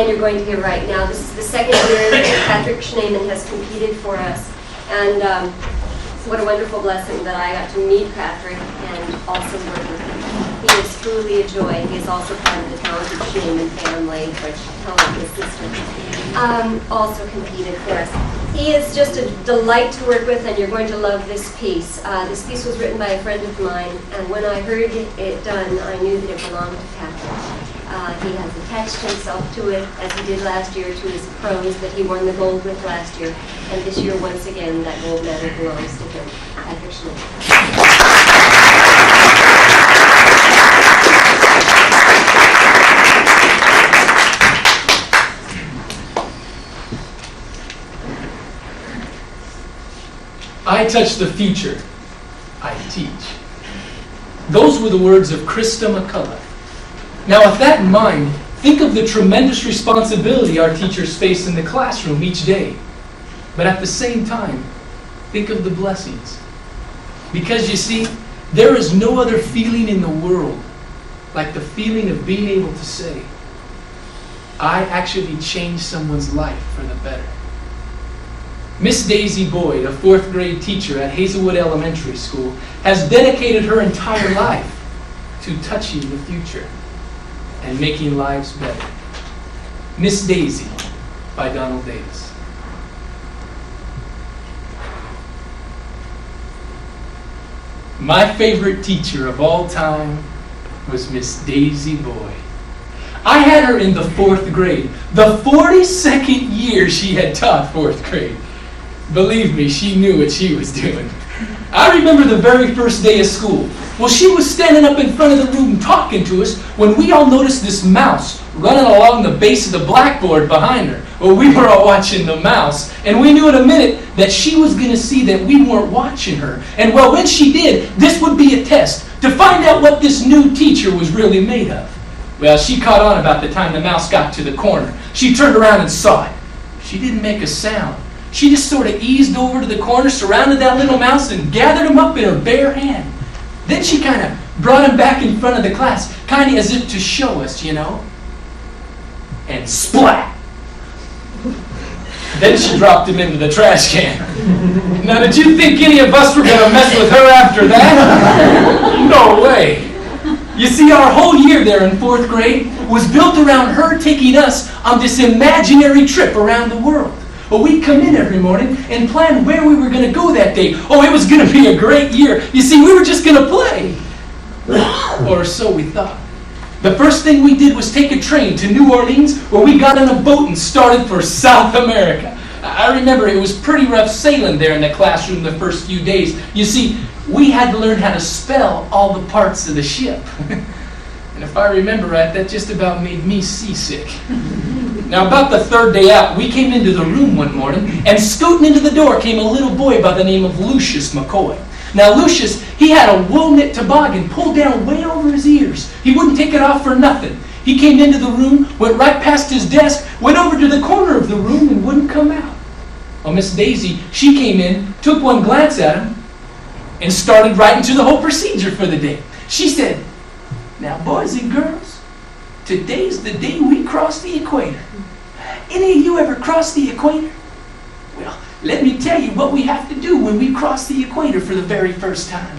And you're going to hear right now. This is the second year that Patrick Schneemann has competed for us. And what a wonderful blessing that I got to meet Patrick and also work with him. He is truly a joy. He is also part of the talented Schneemann family, which Helen, his sister, also competed for us. He is just a delight to work with, and you're going to love this piece. This piece was written by a friend of mine, and when I heard it done, I knew that it belonged to Patrick. He has attached himself to it, as he did last year, to his prose that he won the gold with last year. And this year, once again, that gold medal belongs to him. Patrick Schneemann. I touch the future, I teach. Those were the words of Krista McCullough. Now, with that in mind, think of the tremendous responsibility our teachers face in the classroom each day. But at the same time, think of the blessings. Because you see, there is no other feeling in the world like the feeling of being able to say, I actually changed someone's life for the better. Miss Daisy Boyd, a 4th grade teacher at Hazelwood Elementary School, has dedicated her entire life to touching the future and making lives better. Miss Daisy by Donald Davis. My favorite teacher of all time was Miss Daisy Boyd. I had her in the 4th grade, the 42nd year she had taught 4th grade. Believe me, she knew what she was doing. I remember the very first day of school. Well, she was standing up in front of the room talking to us when we all noticed this mouse running along the base of the blackboard behind her. Well, we were all watching the mouse, and we knew in a minute that she was going to see that we weren't watching her. And well, when she did, this would be a test to find out what this new teacher was really made of. Well, she caught on about the time the mouse got to the corner. She turned around and saw it. She didn't make a sound. She just sort of eased over to the corner, surrounded that little mouse, and gathered him up in her bare hand. Then she kind of brought him back in front of the class, kind of as if to show us, you know. And splat! Then she dropped him into the trash can. Now, did you think any of us were going to mess with her after that? No way. You see, our whole year there in 4th grade was built around her taking us on this imaginary trip around the world. Well, we'd come in every morning and plan where we were going to go that day. Oh, it was going to be a great year. You see, we were just going to play. Or so we thought. The first thing we did was take a train to New Orleans, where we got on a boat and started for South America. I remember it was pretty rough sailing there in the classroom the first few days. You see, we had to learn how to spell all the parts of the ship. And if I remember right, that just about made me seasick. Now, about the 3rd day out, we came into the room one morning, and scooting into the door came a little boy by the name of Lucius McCoy. Now, Lucius, he had a wool knit toboggan pulled down way over his ears. He wouldn't take it off for nothing. He came into the room, went right past his desk, went over to the corner of the room, and wouldn't come out. Well, Miss Daisy, she came in, took one glance at him, and started right into the whole procedure for the day. She said, now, boys and girls, today's the day we cross the equator. Any of you ever cross the equator? Well, let me tell you what we have to do when we cross the equator for the very first time.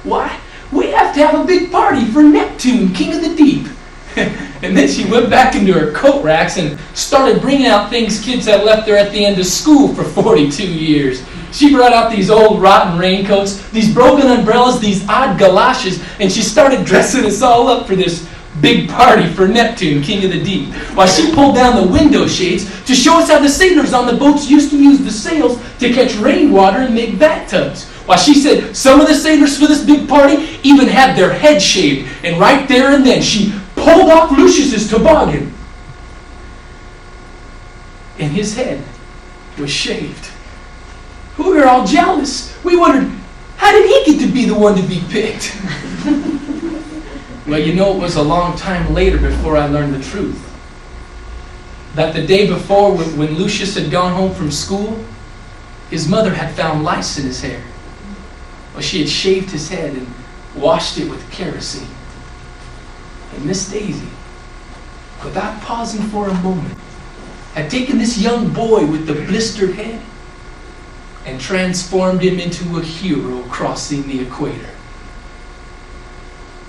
Why? We have to have a big party for Neptune, king of the deep. And then she went back into her coat racks and started bringing out things kids had left there at the end of school for 42 years. She brought out these old rotten raincoats, these broken umbrellas, these odd galoshes, and she started dressing us all up for this big party for Neptune, king of the deep. While she pulled down the window shades to show us how the sailors on the boats used to use the sails to catch rainwater and make bathtubs. While she said some of the sailors for this big party even had their heads shaved. And right there and then she pulled off Lucius's toboggan. And his head was shaved. We were all jealous. We wondered, how did he get to be the one to be picked? Well, you know, it was a long time later before I learned the truth. That the day before, when Lucius had gone home from school, his mother had found lice in his hair. Well, she had shaved his head and washed it with kerosene. And Miss Daisy, without pausing for a moment, had taken this young boy with the blistered head and transformed him into a hero crossing the equator.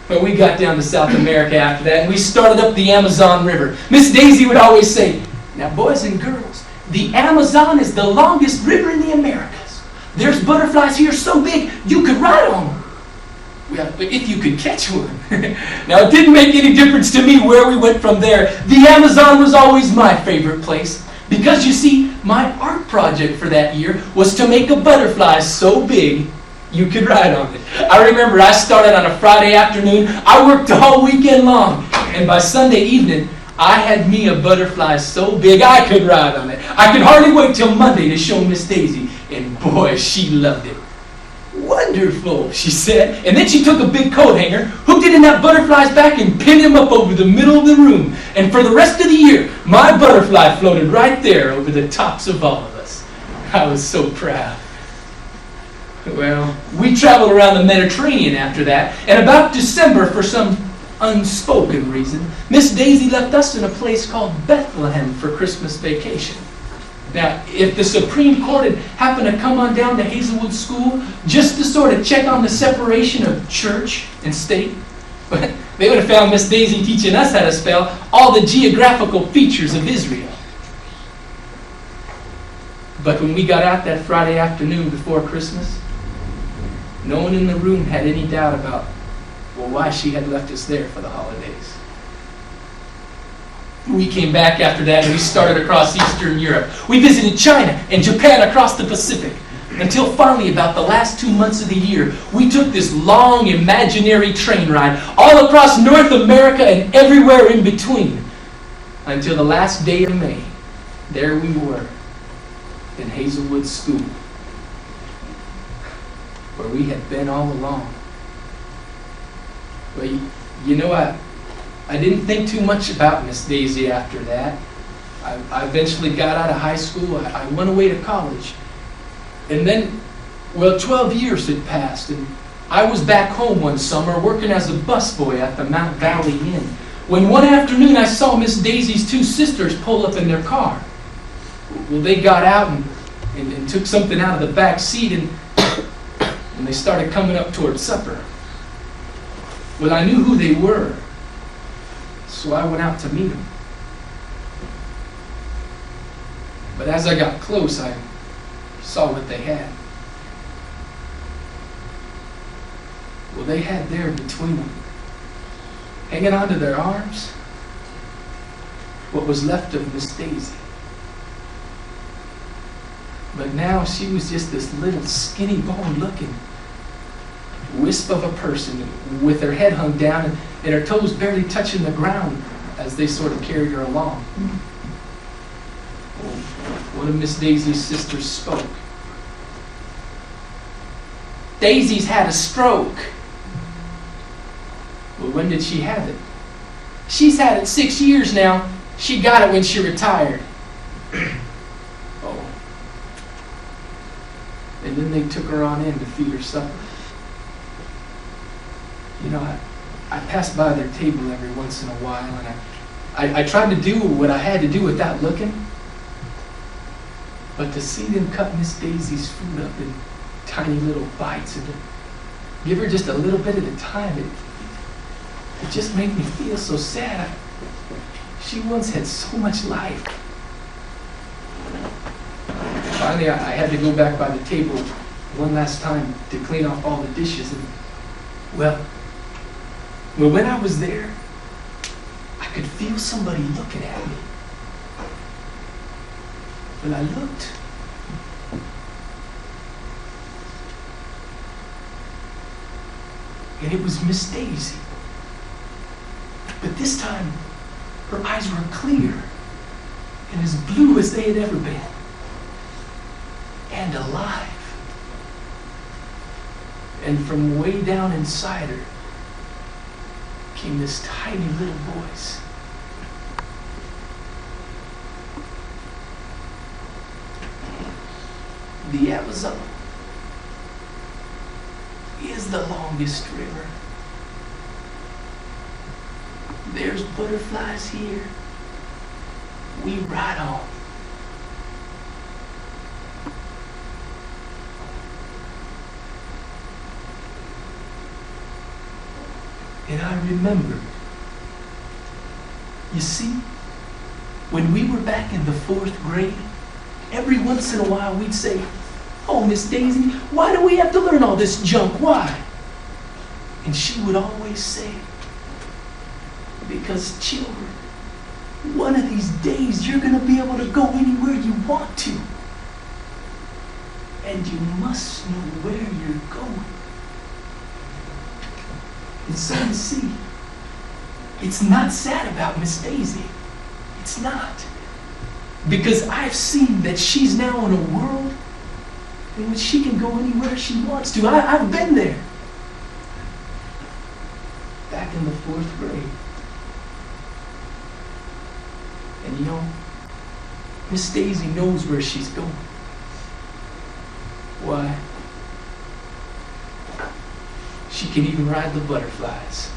But we got down to South America after that, and we started up the Amazon River. Miss Daisy would always say, "Now, boys and girls, the Amazon is the longest river in the Americas. There's butterflies here so big you could ride on them. Well, but if you could catch one." Now, it didn't make any difference to me where we went from there. The Amazon was always my favorite place. Because, you see, my art project for that year was to make a butterfly so big you could ride on it. I remember I started on a Friday afternoon. I worked the whole weekend long. And by Sunday evening, I had me a butterfly so big I could ride on it. I could hardly wait till Monday to show Miss Daisy. And boy, she loved it. "Wonderful," she said. And then she took a big coat hanger, hooked it in that butterfly's back, and pinned him up over the middle of the room. And for the rest of the year, my butterfly floated right there over the tops of all of us. I was so proud. Well, we traveled around the Mediterranean after that, and about December, for some unspoken reason, Miss Daisy left us in a place called Bethlehem for Christmas vacation. Now, if the Supreme Court had happened to come on down to Hazelwood School just to sort of check on the separation of church and state, they would have found Miss Daisy teaching us how to spell all the geographical features of Israel. But when we got out that Friday afternoon before Christmas, no one in the room had any doubt about, well, why she had left us there for the holidays. We came back after that and we started across Eastern Europe. We visited China and Japan across the Pacific. Until finally, about the last 2 months of the year, we took this long imaginary train ride all across North America and everywhere in between. Until the last day of May, there we were in Hazelwood School, where we had been all along. Well, you know, I didn't think too much about Miss Daisy after that. I eventually got out of high school. I went away to college. And then, well, 12 years had passed, and I was back home one summer working as a busboy at the Mount Valley Inn, when one afternoon I saw Miss Daisy's two sisters pull up in their car. Well, they got out and took something out of the back seat, and they started coming up toward supper. Well, I knew who they were, so I went out to meet them. But as I got close, I saw what they had. Well, they had there between them, hanging onto their arms, what was left of Miss Daisy. But now she was just this little skinny bone-looking wisp of a person with her head hung down and her toes barely touching the ground as they sort of carried her along. One of Miss Daisy's sisters spoke. "Daisy's had a stroke." Well, when did she have it? "She's had it 6 years now. She got it when she retired." Oh. And then they took her on in to feed her supper. You know, I passed by their table every once in a while, and I tried to do what I had to do without looking. But to see them cut Miss Daisy's food up in tiny little bites and to give her just a little bit at a time, it just made me feel so sad. She once had so much life. Finally, I had to go back by the table one last time to clean off all the dishes. And, well, when I was there, I could feel somebody looking at me. When I looked, and it was Miss Daisy. But this time, her eyes were clear and as blue as they had ever been. And alive. And from way down inside her came this tiny little voice. "The Amazon is the longest river. There's butterflies here we ride on. And I remembered, you see, when we were back in the 4th grade, every once in a while we'd say, "Oh, Miss Daisy, why do we have to learn all this junk? Why?" And she would always say, "Because children, one of these days you're going to be able to go anywhere you want to. And you must know where you're going." And so you see, it's not sad about Miss Daisy. It's not. Because I've seen that she's now in a world in which she can go anywhere she wants to. I've been there. Back in the 4th grade. And you know, Miss Daisy knows where she's going. Why? She can even ride the butterflies.